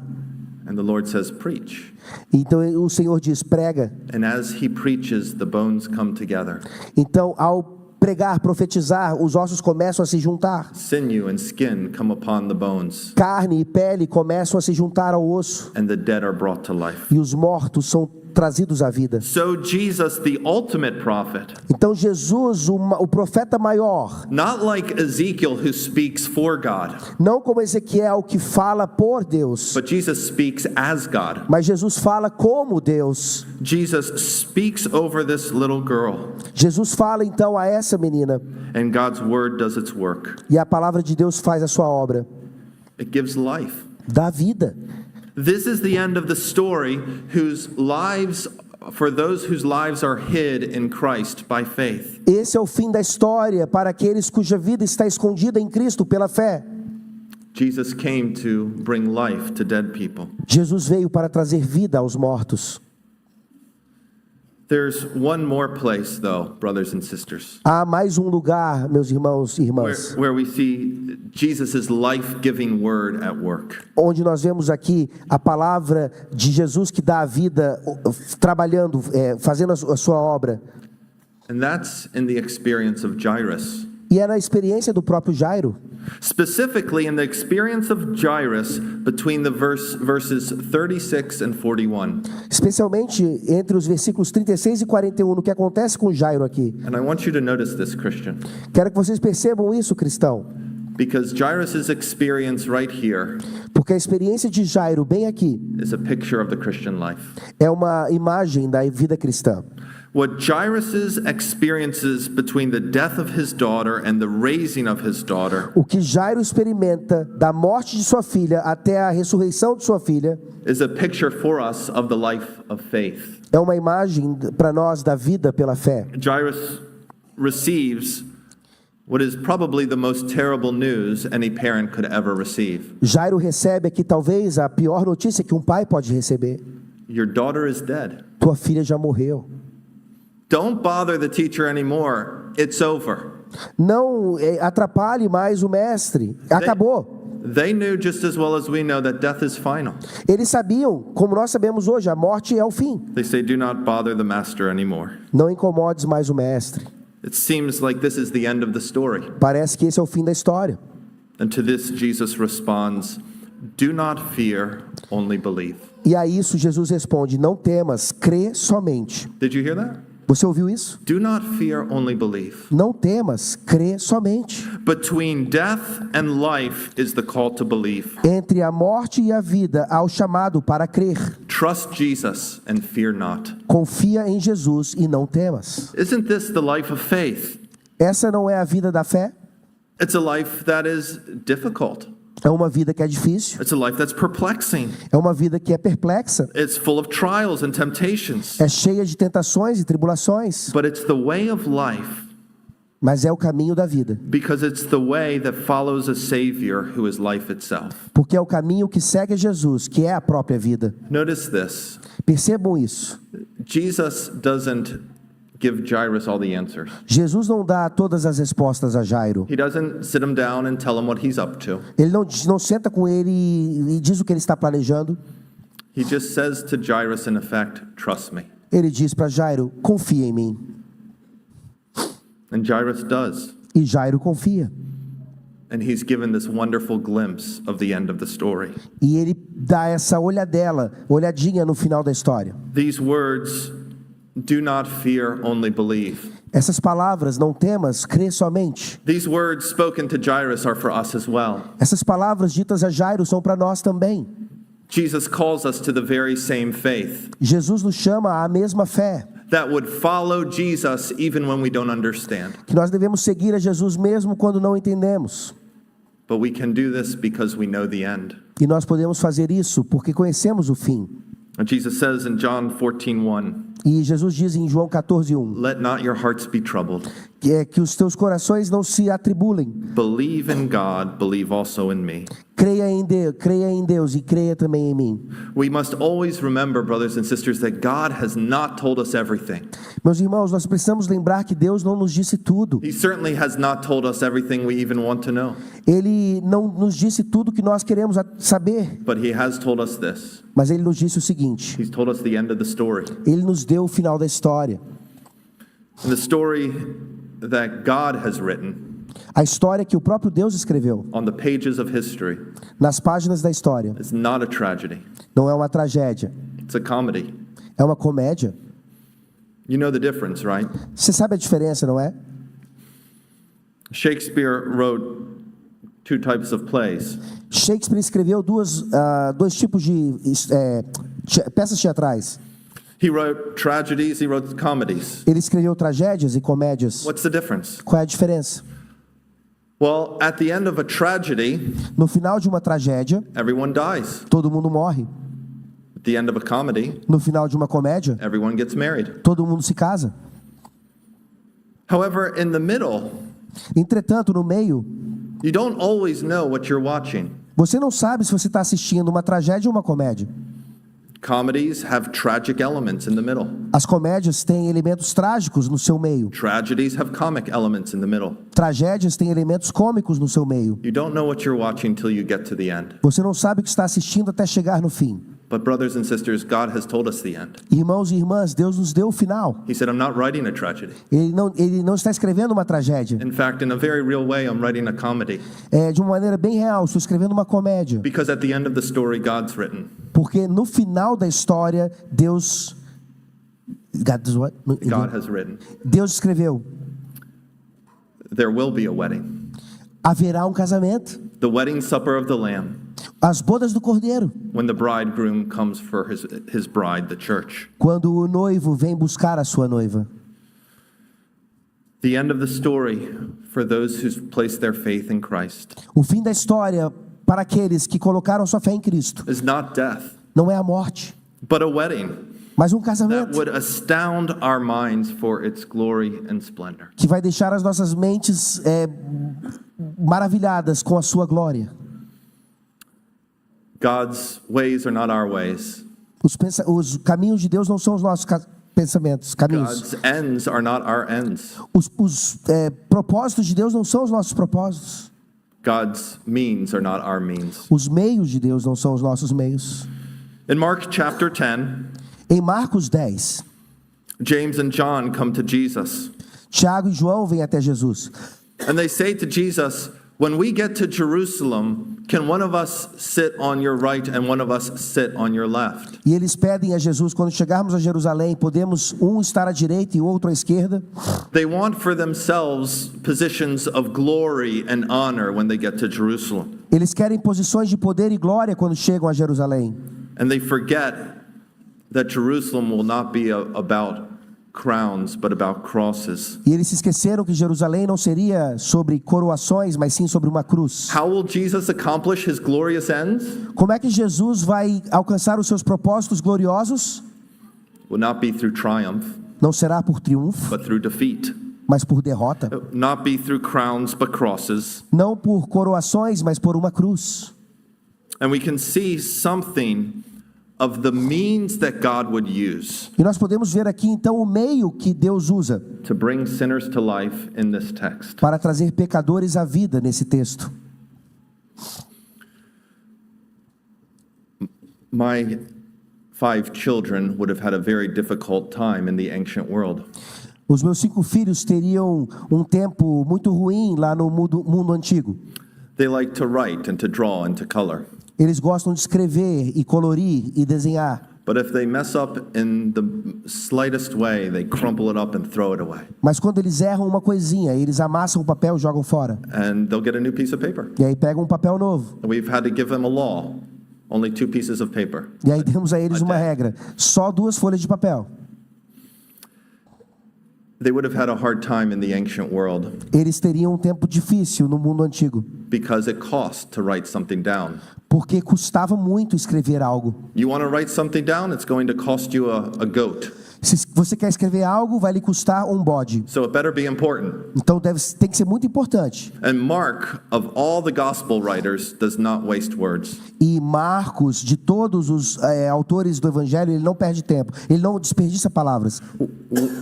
And the Lord says, preach. Então o Senhor diz: prega. And as he preaches, the bones come together. Então, ao pregar, profetizar, os ossos começam a se juntar. Sinew and skin come upon the bones, Carne e pele começam a se juntar ao osso. and the dead are brought to life. E os mortos são trazidos à vida. So Jesus, the ultimate prophet, Então Jesus, o profeta maior, not like Ezekiel who speaks for God, não como Ezequiel que fala por Deus, but Jesus speaks as God. mas Jesus fala como Deus. Jesus speaks over this little girl, Jesus fala então a essa menina, and God's word does its work. e a palavra de Deus faz a sua obra, It gives life. dá vida. This is the end of the story for those whose lives are hid in Christ by faith. Esse é o fim da história para aqueles cuja vida está escondida em Cristo pela fé. Jesus came to bring life to dead people. Jesus veio para trazer vida aos mortos. There's one more place, though, brothers and sisters, Há mais um lugar, meus irmãos e irmãs, where we see Jesus' life-giving word at work. onde nós vemos aqui a palavra de Jesus que dá a vida, trabalhando, fazendo a sua obra. And that's in the experience of Jairus. E é na experiência do próprio Jairo. Specifically in the experience of Jairus between the verses 36 and 41. Especialmente entre os versículos 36 e 41, no que acontece com Jairo aqui. And I want you to notice this, Christian, Quero que vocês percebam isso, cristão. because Jairus' experience right here Porque a experiência de Jairo, bem aqui, is a picture of the Christian life. é uma imagem da vida cristã. What Jairus' experiences between the death of his daughter and the raising of his daughter O que Jairo experimenta da morte de sua filha até a ressurreição de sua filha is a picture for us of the life of faith. é uma imagem para nós da vida pela fé. Jairus receives what is probably the most terrible news any parent could ever receive. Jairo recebe aqui talvez a pior notícia que um pai pode receber. Your daughter is dead. Tua filha já morreu. Don't bother the teacher anymore. It's over. Não atrapalhe mais o mestre. Acabou. They knew just as well as we know that death is final. Eles sabiam, como nós sabemos hoje, a morte é o fim. They say, do not bother the master anymore. Não incomodes mais o mestre. It seems like this is the end of the story. Parece que esse é o fim da história. And to this, Jesus responds, do not fear, only believe. E a isso Jesus responde: não temas, crê somente. Did you hear that? Você ouviu isso? Do not fear, only believe. Não temas, crê somente. Between death and life is the call to believe. Entre a morte e a vida há o chamado para crer. Trust Jesus and fear not. Confia em Jesus e não temas. Isn't this the life of faith? Essa não é a vida da fé? It's a life that is difficult. É uma vida que é difícil. It's a life that's perplexing. É uma vida que é perplexa. It's full of trials and temptations. É cheia de tentações e tribulações. But it's the way of life Mas é o caminho da vida. because it's the way that follows a Savior who is life itself. Porque é o caminho que segue a Jesus, que é a própria vida. Notice this. Percebam isso. Jesus doesn't give Jairus all the answers. Jesus não dá todas as respostas a Jairo. He doesn't sit him down and tell him what he's up to. Ele não senta com ele e diz o que ele está planejando. He just says to Jairus, in effect, trust me. Ele diz para Jairo: confia em mim. And Jairus does. E Jairo confia. And he's given this wonderful glimpse of the end of the story. E ele dá essa olhadinha no final da história. These words, do not fear, only believe. Essas palavras, não temas, crê somente. These words spoken to Jairus are for us as well. Essas palavras ditas a Jairo são para nós também. Jesus calls us to the very same faith Jesus nos chama à mesma fé, that would follow Jesus even when we don't understand. que nós devemos seguir a Jesus mesmo quando não entendemos. But we can do this because we know the end. E nós podemos fazer isso porque conhecemos o fim. And Jesus says in John 14:1, E Jesus diz em João 14:1, let not your hearts be troubled. que os teus corações não se atribulem. Believe in God, believe also in me. Creia em Deus e creia também em mim. We must always remember, brothers and sisters, that God has not told us everything. Meus irmãos, nós precisamos lembrar que Deus não nos disse tudo. He certainly has not told us everything we even want to know. Ele não nos disse tudo que nós queremos saber. But he has told us this. Mas Ele nos disse o seguinte: He's told us the end of the story. Ele nos deu o final da história. And the story that God has written A história que o próprio Deus escreveu on the pages of history nas páginas da história is not a tragedy. não é uma tragédia, It's a comedy. é uma comédia. You know the difference, right? Você sabe a diferença, não é? Shakespeare wrote two types of plays. Shakespeare escreveu dois tipos de peças teatrais. He wrote tragedies, he wrote comedies. Ele escreveu tragédias e comédias. What's the difference? Qual é a diferença? Well, at the end of a tragedy, No final de uma tragédia, everyone dies. todo mundo morre. At the end of a comedy, No final de uma comédia, everyone gets married. todo mundo se casa. However, in the middle, Entretanto, no meio, you don't always know what you're watching. Você não sabe se você está assistindo uma tragédia ou uma comédia. Comedies have tragic elements in the middle. As comédias têm elementos trágicos no seu meio. Tragedies have comic elements in the middle. Tragédias têm elementos cômicos no seu meio. You don't know what you're watching till you get to the end. Você não sabe o que está assistindo até chegar no fim. But brothers and sisters, God has told us the end. Irmãos e irmãs, Deus nos deu o final. He said, I'm not writing a tragedy. Ele não está escrevendo uma tragédia. In fact, in a very real way, I'm writing a comedy. De uma maneira bem real, estou escrevendo uma comédia. Because at the end of the story, God's written. Porque no final da história, Deus God has written. Deus escreveu: There will be a wedding. haverá um casamento, The wedding supper of the Lamb. as bodas do Cordeiro, When the bridegroom comes for his bride, the church. quando o noivo vem buscar a sua noiva. The end of the story for those who place their faith in Christ O fim da história para aqueles que colocaram sua fé em Cristo is not death, não é a morte, but a wedding mas um that casamento would astound our minds for its glory and splendor. que vai deixar as nossas mentes maravilhadas com a sua glória. God's ways are not our ways. Os caminhos de Deus não são os nossos pensamentos, caminhos. God's ends are not our ends. Os propósitos de Deus não são os nossos propósitos. God's means are not our means. Os meios de Deus não são os nossos meios. In Mark chapter 10, Em Marcos 10, James and John come to Jesus, Tiago e João vêm até Jesus. and they say to Jesus, when we get to Jerusalem, can one of us sit on your right and one of us sit on your left? E eles pedem a Jesus, quando chegarmos a Jerusalém, podemos um estar à direita e outro à esquerda? They want for themselves positions of glory and honor when they get to Jerusalem. Eles querem posições de poder e glória quando chegam a Jerusalém. And they forget that Jerusalem will not be about crowns, but about crosses. E eles se esqueceram que Jerusalém não seria sobre coroações, mas sim sobre uma cruz. How will Jesus accomplish his glorious ends? Como é que Jesus vai alcançar os seus propósitos gloriosos? Will not be through triumph, Não será por triunfo, but through defeat. mas por derrota. Not be through crowns, but crosses. Não por coroações, mas por uma cruz. And we can see something of the means that God would use E nós podemos ver aqui então o meio que Deus usa to bring sinners to life in this text. para trazer pecadores à vida nesse texto. My 5 children would have had a very difficult time in the ancient world. Os meus 5 filhos teriam um tempo muito ruim lá no mundo antigo. They like to write and to draw and to color. Eles gostam de escrever e colorir e desenhar. But if they mess up in the slightest way, they crumple it up and throw it away. Mas quando eles erram uma coisinha, eles amassam o papel e jogam fora. And they'll get a new piece of paper. E aí pegam um papel novo. We've had to give them a law, only 2 pieces of paper. E aí demos a eles uma regra: só 2 folhas de papel. They would have had a hard time in the ancient world Eles teriam um tempo difícil no mundo antigo, because it cost to write something down. porque custava muito escrever algo. You want to write something down, it's going to cost you a goat. Se você quer escrever algo, vai lhe custar um bode. So it better be important. Então tem que ser muito importante. And Mark, of all the gospel writers, does not waste words. E Marcos, de todos os autores do Evangelho, ele não perde tempo. Ele não desperdiça palavras.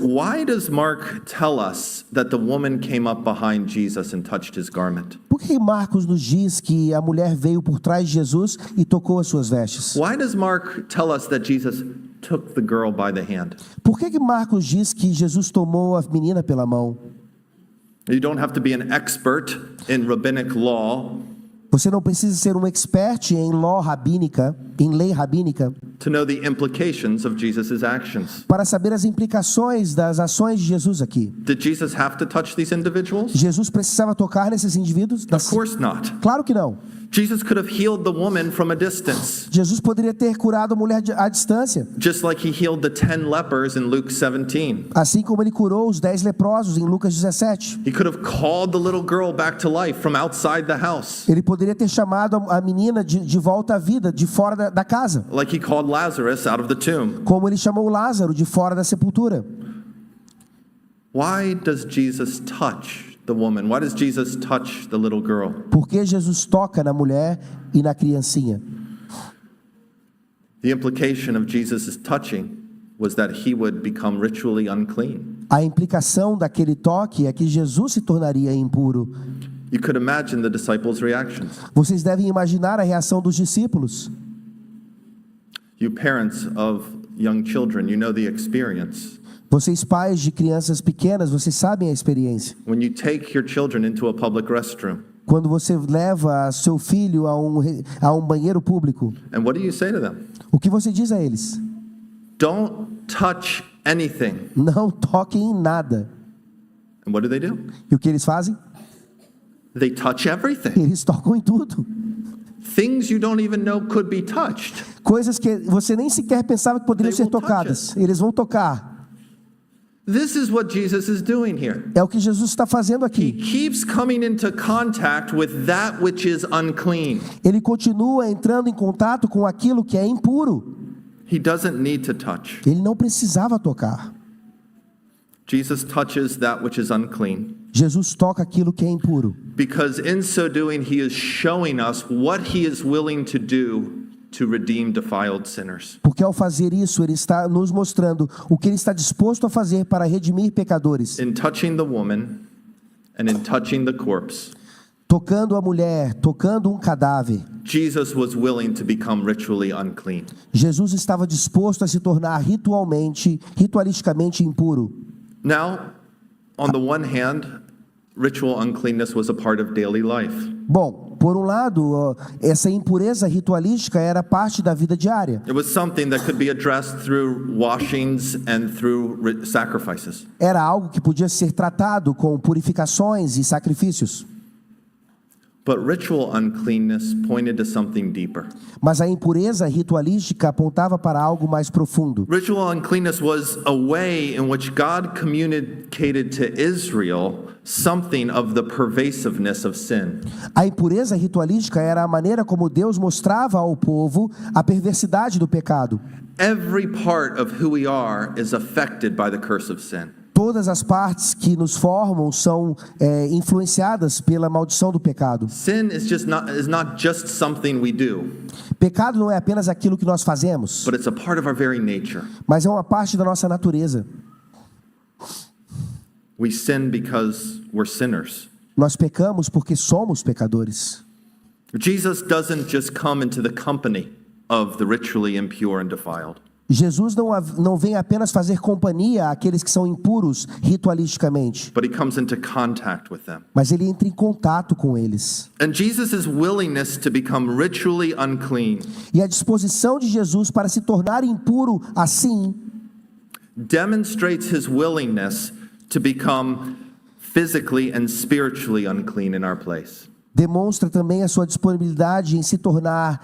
Why does Mark tell us that the woman came up behind Jesus and touched his garment? Por que Marcos nos diz que a mulher veio por trás de Jesus e tocou as suas vestes? Why does Mark tell us that Jesus took the girl by the hand? Por que Marcos diz que Jesus tomou a menina pela mão? You don't have to be an expert in rabbinic law Você não precisa ser um expert em lei rabínica, to know the implications of Jesus' actions. para saber as implicações das ações de Jesus aqui. Did Jesus have to touch these individuals? Jesus precisava tocar nesses indivíduos? Of course not. Claro que não. Jesus could have healed the woman from a distance, Jesus poderia ter curado a mulher à distância, just like he healed the 10 lepers in Luke 17. assim como ele curou os 10 leprosos em Lucas 17. He could have called the little girl back to life from outside the house, Ele poderia ter chamado a menina de volta à vida, de fora da casa, like he called Lazarus out of the tomb. como ele chamou Lázaro de fora da sepultura. Why does Jesus touch the woman? Why does Jesus touch the little girl? Por que Jesus toca na mulher e na criancinha? The implication of Jesus' touching was that he would become ritually unclean. A implicação daquele toque é que Jesus se tornaria impuro. You could imagine the disciples' reactions. Vocês devem imaginar a reação dos discípulos. You parents of young children, you know the experience. Vocês pais de crianças pequenas, vocês sabem a experiência. When you take your children into a public restroom, Quando você leva seu filho a um banheiro público, and what do you say to them? o que você diz a eles? Don't touch anything. Não toquem em nada. And what do? E o que eles fazem? They touch everything. Eles tocam em tudo. Things you don't even know could be touched. Coisas que você nem sequer pensava que poderiam They ser will touch tocadas. Eles vão tocar. This is what Jesus is doing here. É o que Jesus está fazendo He aqui. keeps coming into contact with that which is unclean. Ele continua entrando em contato com aquilo que é impuro. He doesn't need to touch. Ele não precisava tocar. Jesus touches that which is unclean Jesus toca aquilo que é impuro. because in so doing he is showing us what he is willing to do to redeem defiled sinners. Porque ao fazer isso, ele está nos mostrando o que ele está disposto a fazer para redimir pecadores. In touching the woman and in touching the corpse, Tocando a mulher, tocando um cadáver. Jesus was willing to become ritually unclean. Jesus estava disposto a se tornar ritualisticamente impuro. Now, on the one hand, ritual uncleanness was a part of daily life. Bom, por um lado, essa impureza ritualística era parte da vida diária. It was something that could be addressed through washings and through sacrifices. Era algo que podia ser tratado com purificações e sacrifícios. But ritual uncleanness pointed to something deeper. Mas a impureza ritualística apontava para algo mais profundo. Ritual uncleanness was a way in which God communicated to Israel something of the pervasiveness of sin. A impureza ritualística era a maneira como Deus mostrava ao povo a perversidade do pecado. Every part of who we are is affected by the curse of sin. Todas as partes que nos formam são influenciadas pela maldição do pecado. Sin is not just something we do, Pecado não é apenas aquilo que nós fazemos, but it's a part of our very nature. mas é uma parte da nossa natureza. We sin because we're sinners. Nós pecamos porque somos pecadores. Jesus doesn't just come into the company of the ritually impure and defiled. Jesus não vem apenas fazer companhia àqueles que são impuros ritualisticamente, But he comes into contact with them. mas ele entra em contato com eles. And Jesus' willingness to become ritually unclean E a disposição de Jesus para se tornar impuro assim demonstrates his willingness to become physically and spiritually unclean in our place. demonstra também a sua disponibilidade em se tornar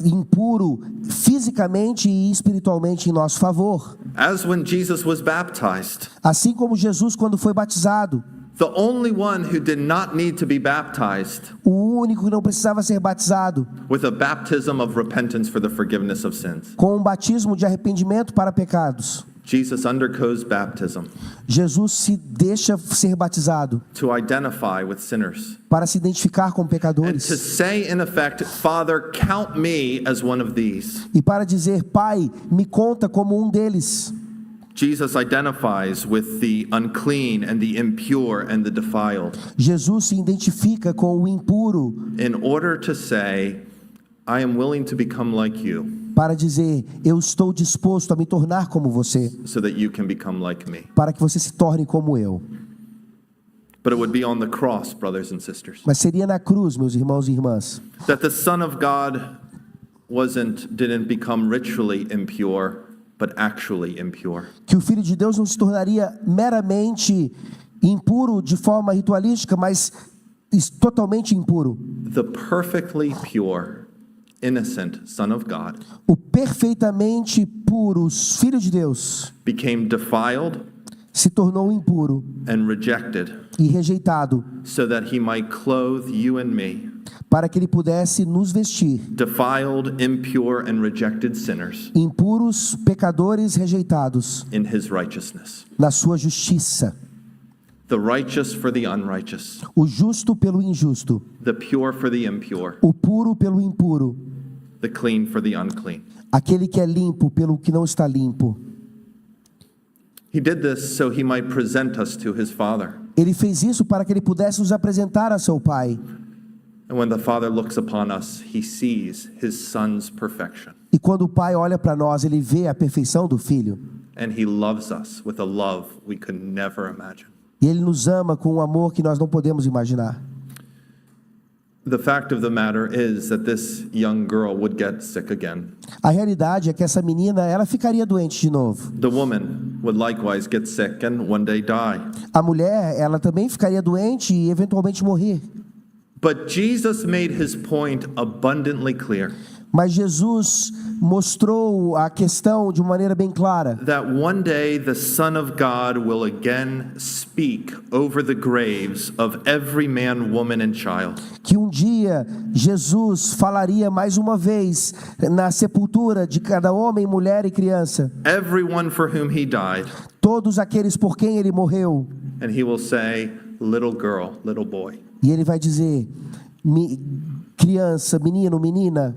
impuro fisicamente e espiritualmente em nosso favor. As when Jesus was baptized, Assim como Jesus quando foi batizado, the only one who did not need to be baptized o único que não precisava ser batizado, with a baptism of repentance for the forgiveness of sins. com um batismo de arrependimento para pecados. Jesus undergoes baptism Jesus se deixa ser batizado to identify with sinners para se identificar com and to pecadores say in effect, Father, count me as one of these. e para dizer, Pai, me conta como um deles. Jesus identifies with the unclean and the impure and the defiled Jesus se identifica com o impuro in order to say, I am willing to become like you para dizer, eu estou disposto a me tornar como você, so that you can become like me. para que você se torne como eu. But it would be on the cross, brothers and sisters, Mas seria na cruz, meus irmãos e irmãs, that the Son of God didn't become ritually impure, but actually impure. que o Filho de Deus não se tornaria meramente impuro de forma ritualística, mas totalmente impuro. The perfectly pure, innocent Son of God O perfeitamente puro Filho de Deus became defiled se tornou impuro and rejected e rejeitado, so that he might clothe you and me, para que ele pudesse nos vestir, defiled, impure, and rejected sinners, impuros, pecadores rejeitados, in his righteousness. na sua justiça. the righteous for the unrighteous, o justo pelo injusto, the pure for the impure, o puro pelo impuro, the clean for the unclean. aquele que é limpo pelo que não está limpo. He did this so he might present us to his Father. Ele fez isso para que ele pudesse nos apresentar a seu Pai. And when the Father looks upon us, he sees his Son's perfection. E quando o Pai olha para nós, ele vê a perfeição do Filho. And he loves us with a love we could never imagine. E ele nos ama com um amor que nós não podemos imaginar. The fact of the matter is that this young girl would get sick again. A realidade é que essa menina, ela ficaria doente de novo. The woman would likewise get sick and one day die. A mulher, ela também ficaria doente e eventualmente morrer. But Jesus made his point abundantly clear Mas Jesus mostrou a questão de uma maneira bem clara. that one day the Son of God will again speak over the graves of every man, woman, and child. Que um dia Jesus falaria mais uma vez na sepultura de cada homem, mulher e criança. Everyone for whom he died. Todos aqueles por quem ele morreu. And he will say, little girl, little boy. E ele vai dizer, criança, menino, menina,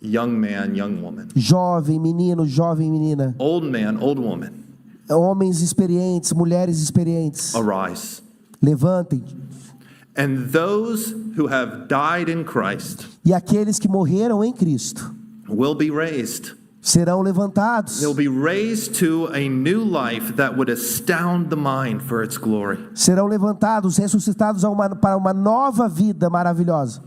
Young man, young woman. jovem, menino, jovem, menina, Old man, old woman. homens experientes, mulheres experientes, Arise. levantem. And those who have died in Christ E aqueles que morreram em Cristo will be raised. serão levantados. They'll be raised to a new life that would astound the mind for its glory. Serão levantados, ressuscitados para uma nova vida maravilhosa.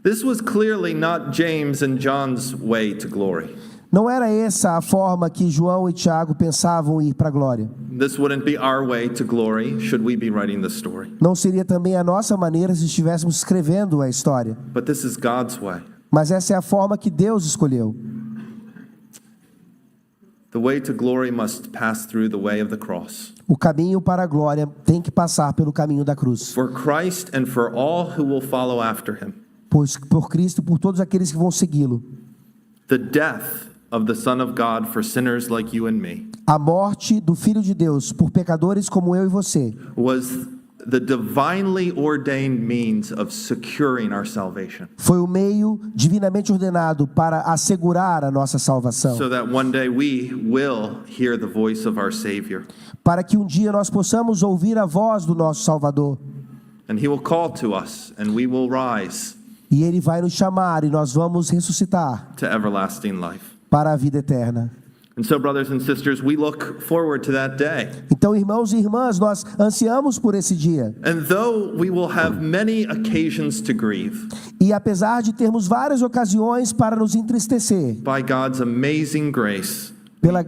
This was clearly not James and John's way to glory. Não era essa a forma que João e Tiago pensavam ir para a glória. This wouldn't be our way to glory should we be writing the story. Não seria também a nossa maneira se estivéssemos escrevendo a história. But this is God's way. Mas essa é a forma que Deus escolheu. The way to glory must pass through the way of the cross. O caminho para a glória tem que passar pelo caminho da cruz. For Christ and for all who will follow after him. Pois por Cristo e por todos aqueles que vão segui-lo. The death of the Son of God for sinners like you and me A morte do Filho de Deus por pecadores como eu e você was the divinely ordained means of securing our salvation. foi o meio divinamente ordenado para assegurar a nossa salvação. So that one day we will hear the voice of our Savior. Para que um dia nós possamos ouvir a voz do nosso Salvador. And he will call to us and we will rise E Ele vai nos chamar e nós vamos ressuscitar to everlasting life. para a vida eterna. And so, brothers and sisters, we look forward to that day. Então, irmãos e irmãs, nós ansiamos por esse dia. And though we will have many occasions to grieve, E apesar de termos várias ocasiões para nos entristecer, by God's amazing grace, pela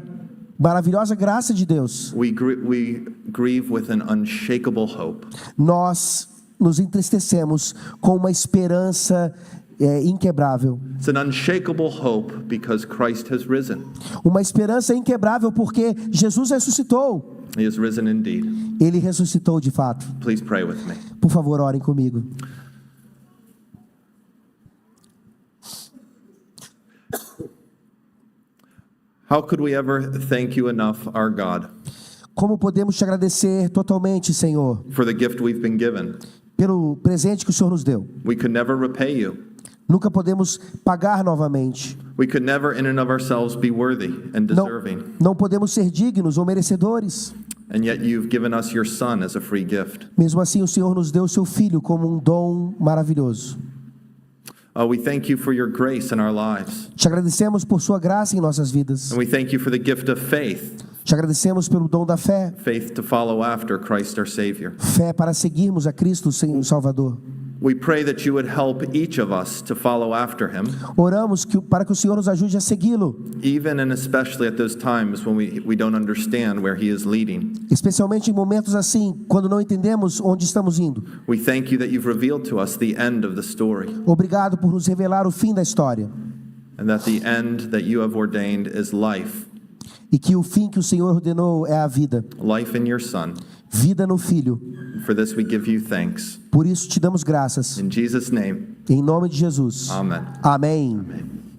maravilhosa graça de Deus, we grieve with an unshakable hope. nós nos entristecemos com uma esperança inquebrável. It's an unshakable hope because Christ has risen. Uma esperança inquebrável porque Jesus ressuscitou. He has risen indeed. Ele ressuscitou de fato. Please pray with me. Por favor, orem comigo. How could we ever thank you enough, our God, Como podemos te agradecer totalmente, Senhor, for the gift we've been given? pelo presente que o Senhor nos deu. We could never repay you. Nunca podemos pagar novamente. We could never in and of ourselves be worthy and deserving. Não podemos ser dignos ou merecedores. And yet you've given us your Son as a free gift. Mesmo assim, o Senhor nos deu o seu Filho como um dom maravilhoso. We thank you for your grace in our lives. Te agradecemos por sua graça em nossas vidas. And we thank you for the gift of faith. Te agradecemos pelo dom da fé. Faith to follow after Christ our Savior. Fé para seguirmos a Cristo, o Salvador. We pray that you would help each of us to follow after him, Oramos para que o Senhor nos ajude a segui-lo, even and especially at those times when we don't understand where he is leading. especialmente em momentos assim, quando não entendemos onde estamos indo. We thank you that you've revealed to us the end of the story, Obrigado por nos revelar o fim da história and that the end that you have ordained is life, e que o fim que o Senhor ordenou é a vida, life in your Son. vida no Filho. For this we give you thanks. Por isso te damos graças. In Jesus' name, Em nome de Jesus. amen. Amém. Amen.